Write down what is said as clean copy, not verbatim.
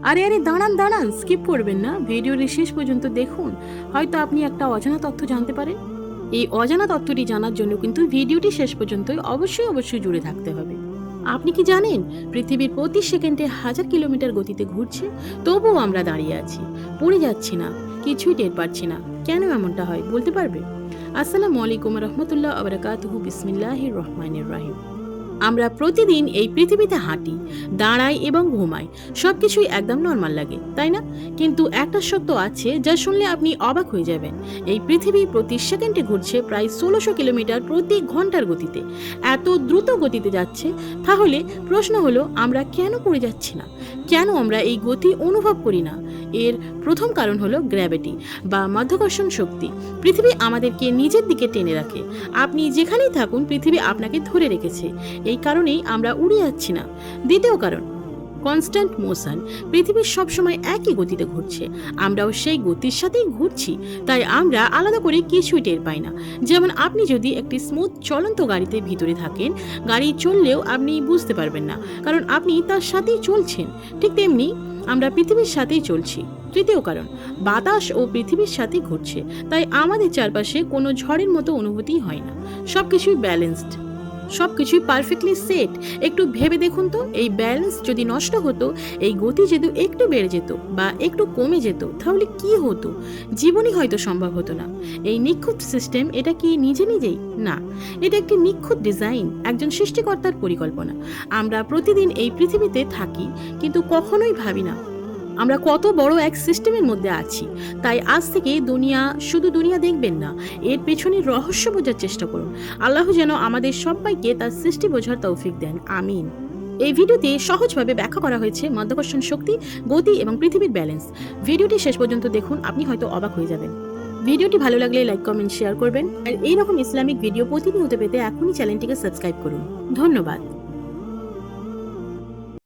আরে আরে দাঁড়ান দাঁড়ান, স্কিপ করবেন না, ভিডিওর শেষ পর্যন্ত দেখুন। হয়তো আপনি একটা অজানা তথ্য জানতে পারেন। এই অজানা তথ্যটি জানার জন্য কিন্তু ভিডিওটি শেষ পর্যন্ত অবশ্যই অবশ্যই জুড়ে থাকতে হবে। আপনি কি জানেন পৃথিবীর প্রতি সেকেন্ডে 1000 কিলোমিটার গতিতে ঘুরছে, তবুও আমরা দাঁড়িয়ে আছি, পড়ে যাচ্ছি না, কিছুই টের পাচ্ছি না। কেন এমনটা হয় বলতে পারবে? আসসালামু আলাইকুম রহমতুল্লাহ আবরাকাতুহু, বিসমিল্লাহির রহমানির রহিম। আমরা প্রতিদিন এই পৃথিবীতে হাঁটি, দাঁড়াই এবং ঘুমাই, সবকিছুই একদম নর্মাল লাগে, তাই না? কিন্তু একটা সত্য আছে যা শুনলে আপনি অবাক হয়ে যাবেন। এই পৃথিবী প্রতি সেকেন্ডে ঘুরছে প্রায় 1600 কিলোমিটার প্রতি ঘন্টার গতিতে। এত দ্রুত গতিতে যাচ্ছে। তাহলে প্রশ্ন হলো, আমরা কেন পড়ে যাচ্ছি না? কেন আমরা এই গতি অনুভব করি না? এর প্রথম কারণ হলো গ্র্যাভিটি বা মাধ্যাকর্ষণ শক্তি। পৃথিবী আমাদেরকে নিজের দিকে টেনে রাখে। আপনি যেখানেই থাকুন, পৃথিবী আপনাকে ধরে রেখেছে। এই কারণেই আমরা উড়ে যাচ্ছি না। দ্বিতীয় কারণ, কনস্ট্যান্ট মোশন। পৃথিবী সবসময় একই গতিতে ঘুরছে, আমরাও সেই গতির সাথেই ঘুরছি। তাই আমরা আলাদা করে কিছুই টের পাই না। যেমন আপনি যদি একটি স্মুথ চলন্ত গাড়িতে ভিতরে থাকেন, গাড়ি চললেও আপনি বুঝতে পারবেন না, কারণ আপনি তার সাথেই চলছেন। ঠিক তেমনি আমরা পৃথিবীর সাথেই চলছি। তৃতীয় কারণ, বাতাস ও পৃথিবীর সাথে ঘুরছে, তাই আমাদের চারপাশে কোনো ঝড়ের মতো অনুভূতি হয় না। সবকিছুই ব্যালেন্সড, সবকিছুই পারফেক্টলি সেট। একটু ভেবে দেখুন তো, এই ব্যালেন্স যদি নষ্ট হতো, এই গতি যদি একটু বেড়ে যেত বা একটু কমে যেত, তাহলে কি হতো? জীবনই হয়তো সম্ভব হতো না। এই নিখুঁত সিস্টেম, এটা কি নিজে নিজেই? না, এটা একটি নিখুঁত ডিজাইন, একজন সৃষ্টিকর্তার পরিকল্পনা। আমরা প্রতিদিন এই পৃথিবীতে থাকি, কিন্তু কখনোই ভাবি না আমরা কত বড় এক সিস্টেমের মধ্যে আছি। তাই আজ থেকে শুধু দুনিয়া দেখবেন না, এর পেছনের রহস্য বোঝার চেষ্টা করুন। আল্লাহ যেন আমাদের সবাইকে তার সৃষ্টি বোঝার তৌফিক দেন, আমিন। এই ভিডিওতে সহজভাবে ব্যাখ্যা করা হয়েছে মাধ্যাকর্ষণ শক্তি, গতি এবং পৃথিবীর ব্যালেন্স। ভিডিওটি শেষ পর্যন্ত দেখুন, আপনি হয়তো অবাক হয়ে যাবেন। ভিডিওটি ভালো লাগলে লাইক, কমেন্ট, শেয়ার করবেন। আর এইরকম ইসলামিক ভিডিও প্রতিনিয়ত পেতে এখনই চ্যানেলটিকে সাবস্ক্রাইব করুন। ধন্যবাদ।